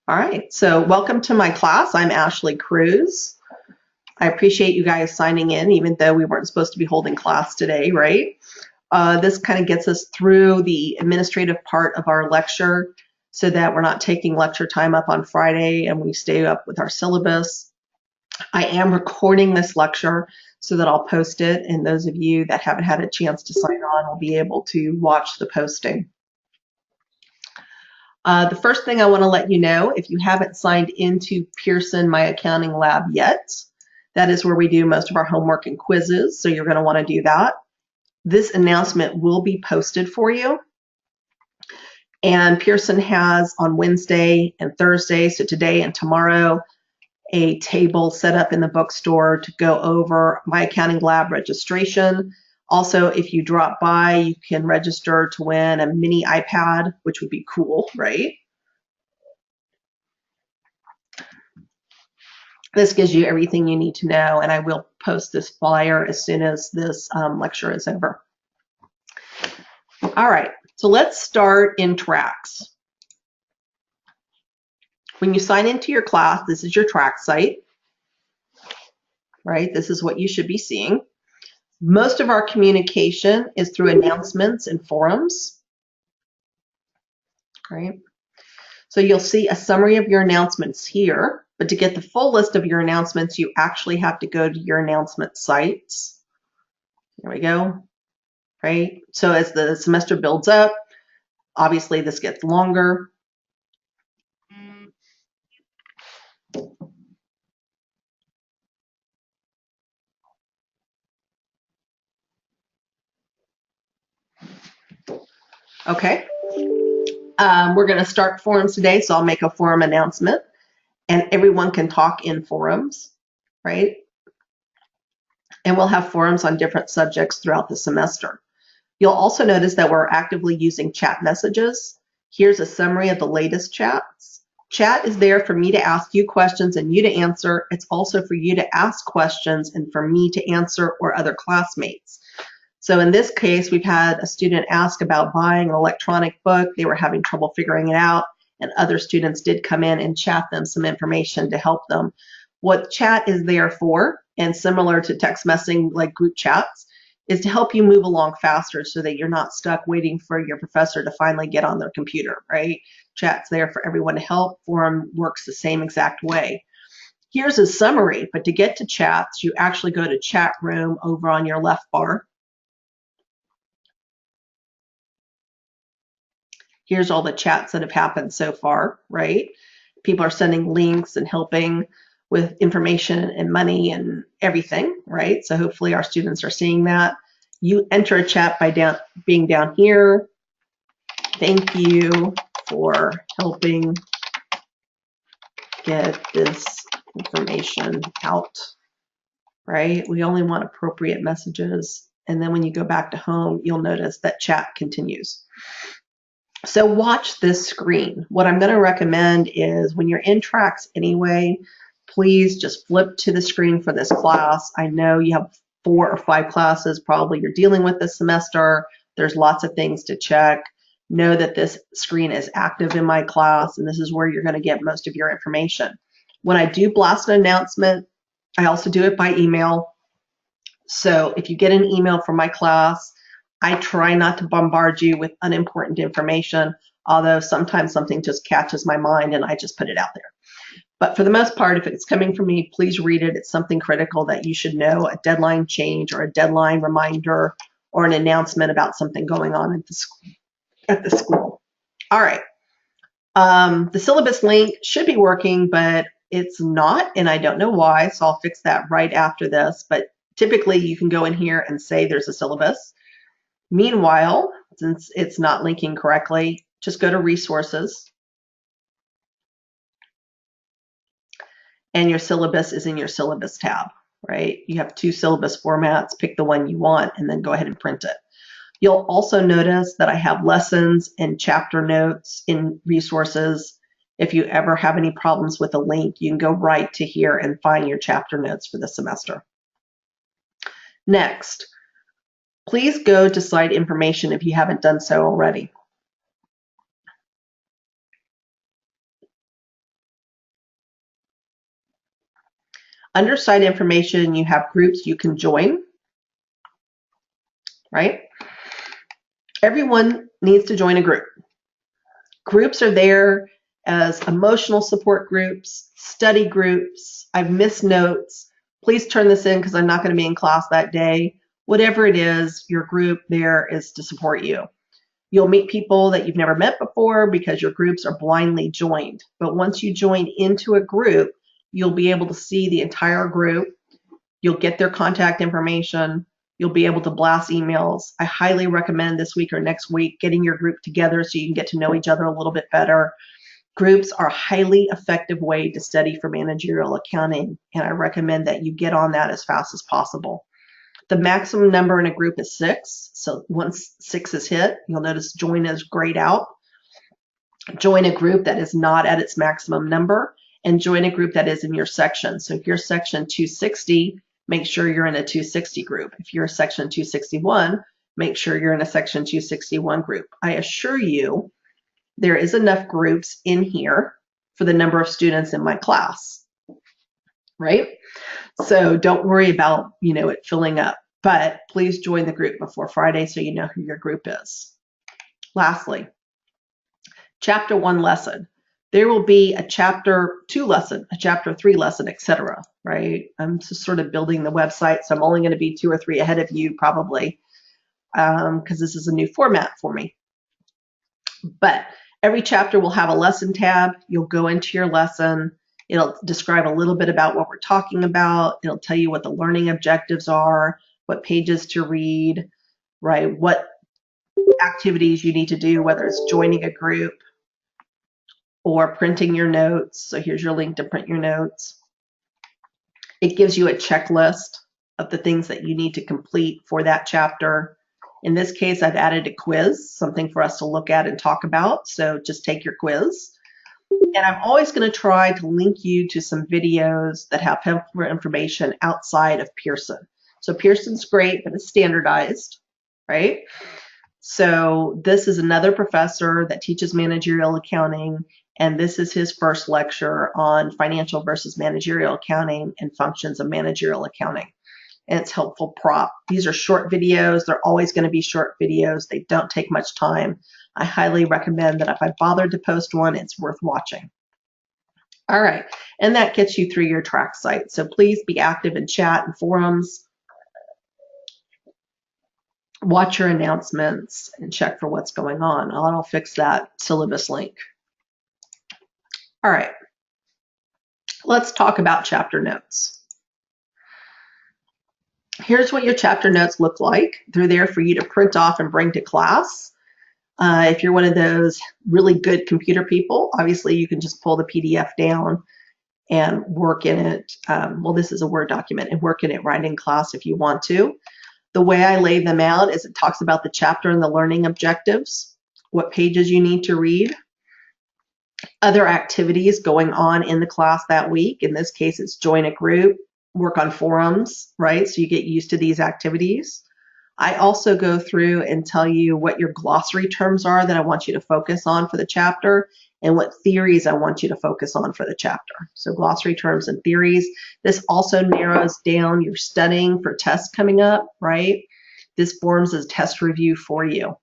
All right, so welcome to my class. I'm Ashley Cruz. I appreciate you guys signing in, even though we weren't supposed to be holding class today, right? This kind of gets us through the administrative part of our lecture so that we're not taking lecture time up on Friday and we stay up with our syllabus. I am recording this lecture so that I'll post it, and those of you that haven't had a chance to sign on will be able to watch the posting. The first thing I want to let you know, if you haven't signed into Pearson My Accounting Lab yet, that is where we do most of our homework and quizzes, so you're going to want to do that. This announcement will be posted for you. And Pearson has on Wednesday and Thursday, so today and tomorrow, a table set up in the bookstore to go over My Accounting Lab registration. Also, if you drop by, you can register to win a mini iPad, which would be cool, right? This gives you everything you need to know, and I will post this flyer as soon as this lecture is over. All right, so let's start in tracks. When you sign into your class, this is your track site, right? This is what you should be seeing. Most of our communication is through announcements and forums, right? So you'll see a summary of your announcements here, but to get the full list of your announcements, you actually have to go to your announcement sites. There we go, right? So as the semester builds up, obviously this gets longer. Okay, we're going to start forums today, so I'll make a forum announcement, and everyone can talk in forums, right? And we'll have forums on different subjects throughout the semester. You'll also notice that we're actively using chat messages. Here's a summary of the latest chats. Chat is there for me to ask you questions and you to answer. It's also for you to ask questions and for me to answer, or other classmates. So in this case, we've had a student ask about buying an electronic book. They were having trouble figuring it out, and other students did come in and chat them some information to help them. What chat is there for, and similar to text messaging like group chats, is to help you move along faster so that you're not stuck waiting for your professor to finally get on their computer, right? Chat's there for everyone to help. Forum works the same exact way. Here's a summary, but to get to chats, you actually go to chat room over on your left bar. Here's all the chats that have happened so far, right? People are sending links and helping with information and money and everything, right? So hopefully our students are seeing that. You enter a chat by being down here. Thank you for helping get this information out, right? We only want appropriate messages. And then when you go back to home, you'll notice that chat continues. So watch this screen. What I'm going to recommend is when you're in tracks anyway, please just flip to the screen for this class. I know you have 4 or 5 classes probably you're dealing with this semester. There's lots of things to check. Know that this screen is active in my class, and this is where you're going to get most of your information. When I do blast an announcement, I also do it by email. So if you get an email from my class, I try not to bombard you with unimportant information, although sometimes something just catches my mind and I just put it out there. But for the most part, if it's coming from me, please read it. It's something critical that you should know, a deadline change or a deadline reminder or an announcement about something going on at the school. All right. The syllabus link should be working, but it's not, and I don't know why, so I'll fix that right after this. But typically, you can go in here and say there's a syllabus. Meanwhile, since it's not linking correctly, just go to resources. And your syllabus is in your syllabus tab, right? You have 2 syllabus formats, pick the one you want, and then go ahead and print it. You'll also notice that I have lessons and chapter notes in resources. If you ever have any problems with a link, you can go right to here and find your chapter notes for the semester. Next, please go to site information if you haven't done so already. Under site information, you have groups you can join, right? Everyone needs to join a group. Groups are there as emotional support groups, study groups. I've missed notes. Please turn this in because I'm not going to be in class that day. Whatever it is, your group there is to support you. You'll meet people that you've never met before because your groups are blindly joined. But once you join into a group, you'll be able to see the entire group. You'll get their contact information. You'll be able to blast emails. I highly recommend this week or next week getting your group together so you can get to know each other a little bit better. Groups are a highly effective way to study for managerial accounting, and I recommend that you get on that as fast as possible. The maximum number in a group is 6. So once 6 is hit, you'll notice join is grayed out. Join a group that is not at its maximum number, and join a group that is in your section. So if you're section 260, make sure you're in a 260 group. If you're section 261, make sure you're in a section 261 group. I assure you, there is enough groups in here for the number of students in my class, right? So don't worry about, it filling up, but please join the group before Friday so you know who your group is. Lastly, chapter 1 lesson. There will be a chapter 2 lesson, a chapter 3 lesson, etc. Right? I'm just sort of building the website, so I'm only going to be 2 or 3 ahead of you probably because this is a new format for me. But every chapter will have a lesson tab. You'll go into your lesson. It'll describe a little bit about what we're talking about. It'll tell you what the learning objectives are, what pages to read, right? What activities you need to do, whether it's joining a group or printing your notes. So here's your link to print your notes. It gives you a checklist of the things that you need to complete for that chapter. In this case, I've added a quiz, something for us to look at and talk about. So just take your quiz. And I'm always going to try to link you to some videos that have helpful information outside of Pearson. So Pearson's great, but it's standardized, right? So this is another professor that teaches managerial accounting, and this is his first lecture on financial versus managerial accounting and functions of managerial accounting. And it's helpful prop. These are short videos. They're always going to be short videos. They don't take much time. I highly recommend that if I bothered to post one, it's worth watching. All right, and that gets you through your track site. So please be active in chat and forums. Watch your announcements and check for what's going on. I'll fix that syllabus link. All right, let's talk about chapter notes. Here's what your chapter notes look like. They're there for you to print off and bring to class. If you're one of those really good computer people, obviously you can just pull the PDF down and work in it. Well, this is a Word document, and work in it right in class if you want to. The way I lay them out is it talks about the chapter and the learning objectives, what pages you need to read, other activities going on in the class that week. In this case, it's join a group, work on forums, right? So you get used to these activities. I also go through and tell you what your glossary terms are that I want you to focus on for the chapter and what theories I want you to focus on for the chapter. So glossary terms and theories. This also narrows down your studying for tests coming up, right? This forms a test review for you.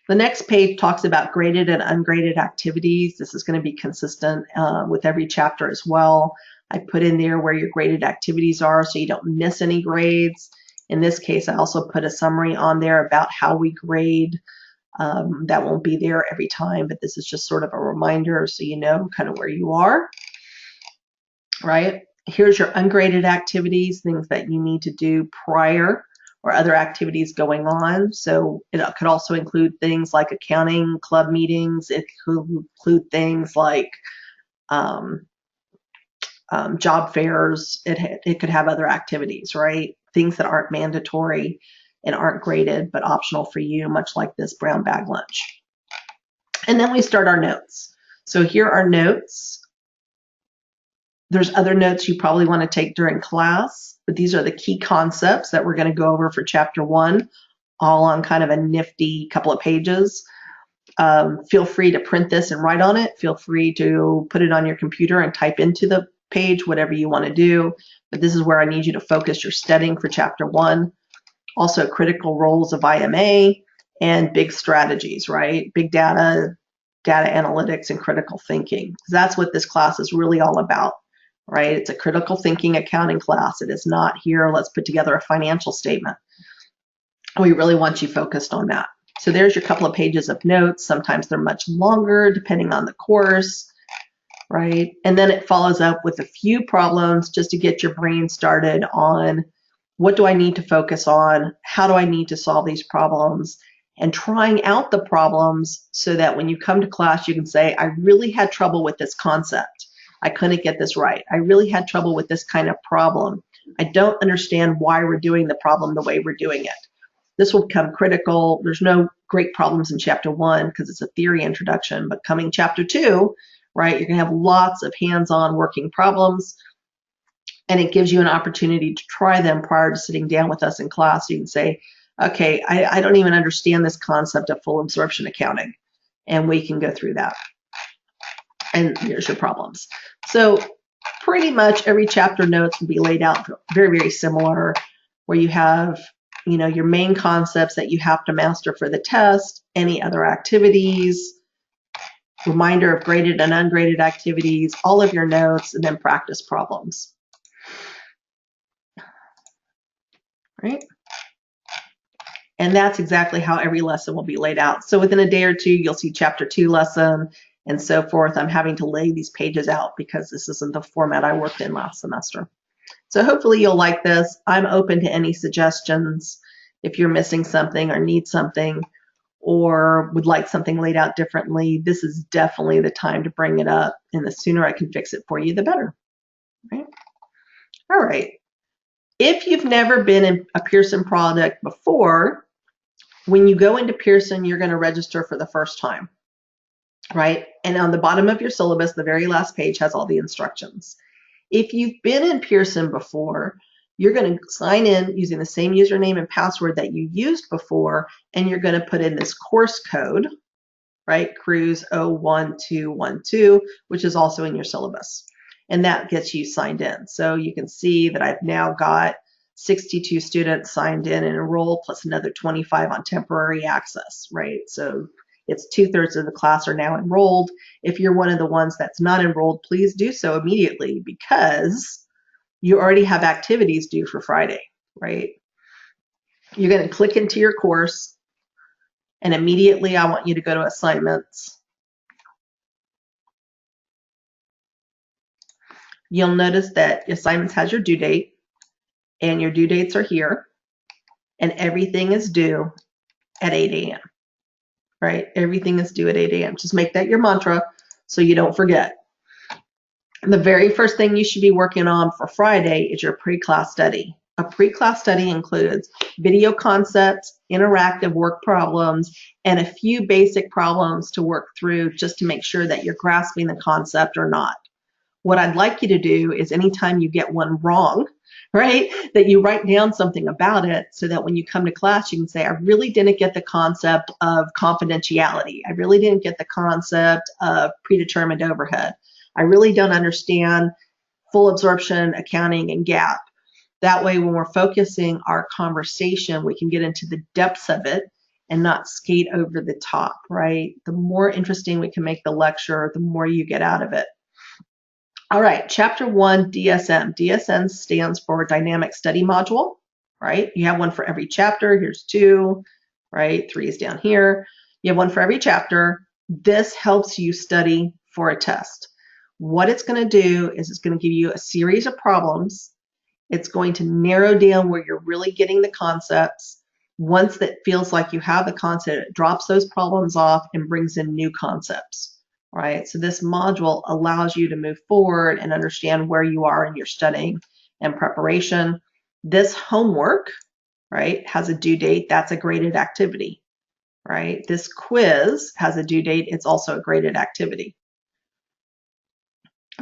The next page talks about graded and ungraded activities. This is going to be consistent with every chapter as well. I put in there where your graded activities are so you don't miss any grades. In this case, I also put a summary on there about how we grade. That won't be there every time, but this is just sort of a reminder so you know kind of where you are, right? Here's your ungraded activities, things that you need to do prior or other activities going on. So it could also include things like accounting club meetings. It could include things like job fairs. It could have other activities, right? Things that aren't mandatory and aren't graded, but optional for you, much like this brown bag lunch. And then we start our notes. So here are notes. There's other notes you probably want to take during class, but these are the key concepts that we're going to go over for chapter 1, all on kind of a nifty couple of pages. Feel free to print this and write on it. Feel free to put it on your computer and type into the page, whatever you want to do. But this is where I need you to focus your studying for chapter 1. Also, critical roles of IMA and big strategies, right? Big data, data analytics, and critical thinking. That's what this class is really all about, right? It's a critical thinking accounting class. It is not here, let's put together a financial statement. We really want you focused on that. So there's your couple of pages of notes. Sometimes they're much longer depending on the course, right? And then it follows up with a few problems just to get your brain started on what do I need to focus on? How do I need to solve these problems? And trying out the problems so that when you come to class, you can say, I really had trouble with this concept. I couldn't get this right. I really had trouble with this kind of problem. I don't understand why we're doing the problem the way we're doing it. This will become critical. There's no great problems in chapter 1 because it's a theory introduction, but coming chapter 2, right, you're going to have lots of hands-on working problems, and it gives you an opportunity to try them prior to sitting down with us in class. You can say, okay, I don't even understand this concept of full absorption accounting, and we can go through that. And here's your problems. So pretty much every chapter notes will be laid out very, very similar, where you have your main concepts that you have to master for the test, any other activities, reminder of graded and ungraded activities, all of your notes, and then practice problems. Right? And that's exactly how every lesson will be laid out. So within a day or two, you'll see chapter 2 lesson and so forth. I'm having to lay these pages out because this isn't the format I worked in last semester. So hopefully you'll like this. I'm open to any suggestions if you're missing something or need something or would like something laid out differently. This is definitely the time to bring it up, and the sooner I can fix it for you, the better. Right? All right. If you've never been in a Pearson product before, when you go into Pearson, you're going to register for the first time, right? And on the bottom of your syllabus, the very last page has all the instructions. If you've been in Pearson before, you're going to sign in using the same username and password that you used before, and you're going to put in this course code, right? Cruise 01212, which is also in your syllabus. And that gets you signed in. So you can see that I've now got 62 students signed in and enrolled, plus another 25 on temporary access, right? So it's 2/3 of the class are now enrolled. If you're one of the ones that's not enrolled, please do so immediately because you already have activities due for Friday, right? You're going to click into your course, and immediately I want you to go to assignments. You'll notice that assignments has your due date, and your due dates are here, and everything is due at 8 a.m., right? Everything is due at 8 a.m. Just make that your mantra so you don't forget. And the very first thing you should be working on for Friday is your pre-class study. A pre-class study includes video concepts, interactive work problems, and a few basic problems to work through just to make sure that you're grasping the concept or not. What I'd like you to do is anytime you get one wrong, right, that you write down something about it so that when you come to class, you can say, I really didn't get the concept of confidentiality. I really didn't get the concept of predetermined overhead. I really don't understand full absorption accounting and GAAP. That way, when we're focusing our conversation, we can get into the depths of it and not skate over the top, right? The more interesting we can make the lecture, the more you get out of it. All right, Chapter 1, DSM. DSM stands for Dynamic Study Module, right? You have one for every chapter. Here's 2, right? 3 is down here. You have one for every chapter. This helps you study for a test. What it's going to do is it's going to give you a series of problems. It's going to narrow down where you're really getting the concepts. Once that feels like you have the concept, it drops those problems off and brings in new concepts, right? So this module allows you to move forward and understand where you are in your studying and preparation. This homework, right, has a due date. That's a graded activity, right? This quiz has a due date. It's also a graded activity.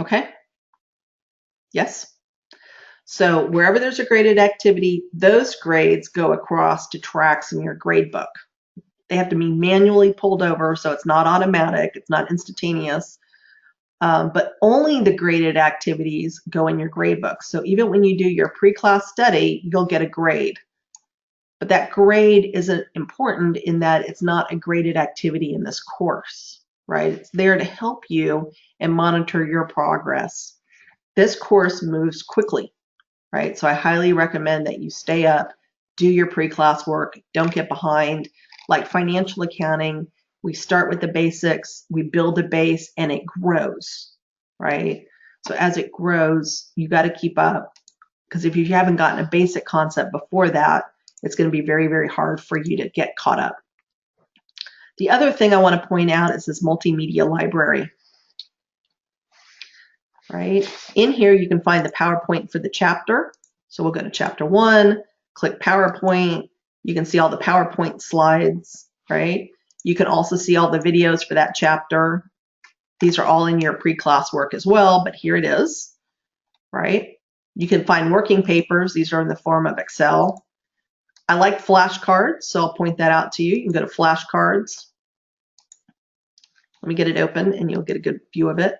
Okay? Yes? So wherever there's a graded activity, those grades go across to tracks in your grade book. They have to be manually pulled over, so it's not automatic, it's not instantaneous. But only the graded activities go in your grade book. So even when you do your pre-class study, you'll get a grade. But that grade isn't important in that it's not a graded activity in this course, right? It's there to help you and monitor your progress. This course moves quickly, right? So I highly recommend that you stay up, do your pre-class work, don't get behind. Like financial accounting, we start with the basics, we build a base, and it grows, right? So as it grows, you got to keep up, because if you haven't gotten a basic concept before that, it's going to be very, very hard for you to get caught up. The other thing I want to point out is this multimedia library, right? In here, you can find the PowerPoint for the chapter. So we'll go to chapter 1, click PowerPoint. You can see all the PowerPoint slides, right? You can also see all the videos for that chapter. These are all in your pre-class work as well, but here it is, right? You can find working papers. These are in the form of Excel. I like flashcards, so I'll point that out to you. You can go to flashcards. Let me get it open and you'll get a good view of it,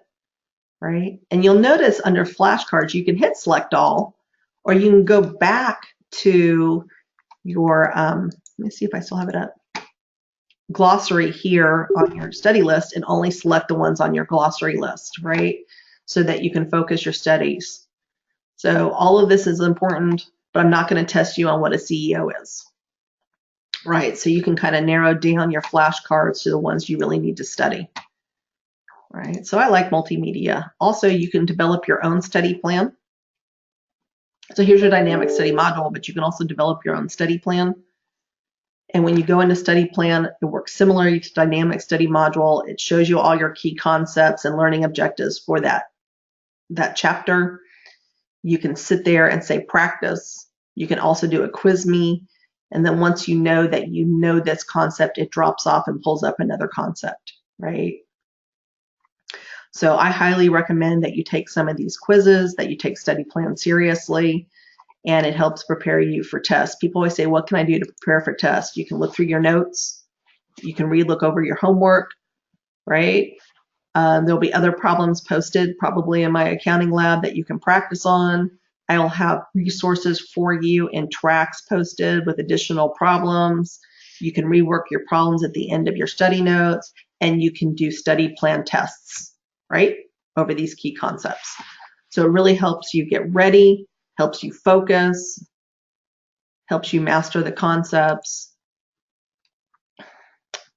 right? And you'll notice under flashcards, you can hit select all, or you can go back to your, let me see if I still have it up, glossary here on your study list and only select the ones on your glossary list, right? So that you can focus your studies. So all of this is important, but I'm not going to test you on what a CEO is, right? So you can kind of narrow down your flashcards to the ones you really need to study, right? So I like multimedia. Also, you can develop your own study plan. So here's your dynamic study module, but you can also develop your own study plan. And when you go into study plan, it works similarly to dynamic study module. It shows you all your key concepts and learning objectives for that chapter. You can sit there and say practice. You can also do a quiz me. And then once you know that you know this concept, it drops off and pulls up another concept, right? So I highly recommend that you take some of these quizzes, that you take study plan seriously, and it helps prepare you for tests. People always say, what can I do to prepare for tests? You can look through your notes. You can look over your homework, right? There'll be other problems posted probably in my accounting lab that you can practice on. I'll have resources for you and tracks posted with additional problems. You can rework your problems at the end of your study notes, and you can do study plan tests, right, over these key concepts. So it really helps you get ready, helps you focus, helps you master the concepts,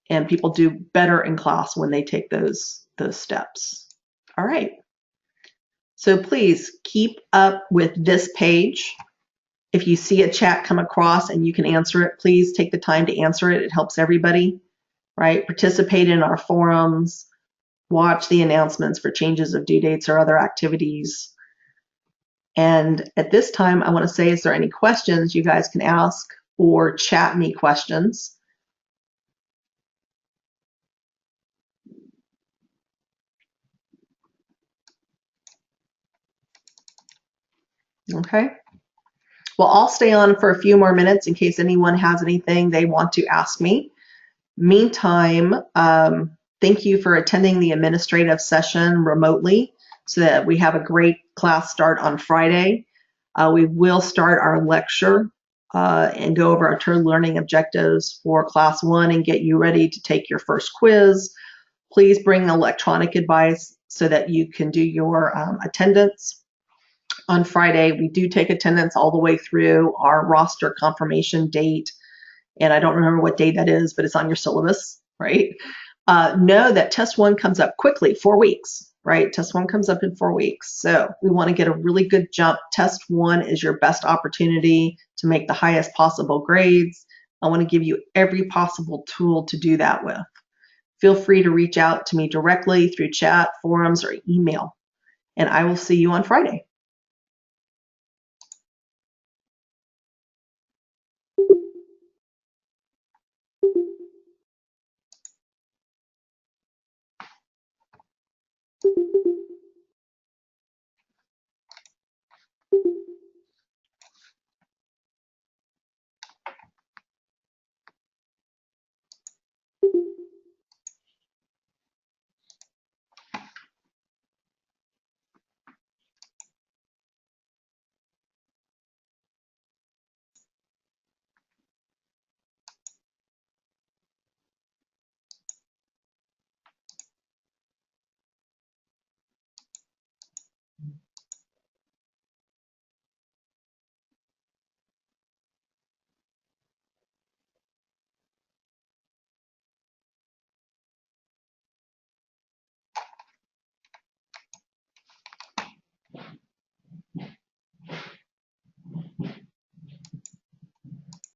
and people do better in class when they take those steps. All right. So please keep up with this page. If you see a chat come across and you can answer it, please take the time to answer it. It helps everybody, right? Participate in our forums, watch the announcements for changes of due dates or other activities. And at this time, I want to say, is there any questions you guys can ask or chat me questions? Okay. Well, I'll stay on for a few more minutes in case anyone has anything they want to ask me. Meantime, thank you for attending the administrative session remotely so that we have a great class start on Friday. We will start our lecture and go over our term learning objectives for class 1 and get you ready to take your first quiz. Please bring electronic advice so that you can do your attendance. On Friday, we do take attendance all the way through our roster confirmation date. And I don't remember what date that is, but it's on your syllabus, right? Know that test 1 comes up quickly, 4 weeks, right? Test 1 comes up in 4 weeks. So we want to get a really good jump. Test 1 is your best opportunity to make the highest possible grades. I want to give you every possible tool to do that with. Feel free to reach out to me directly through chat, forums, or email. And I will see you on Friday.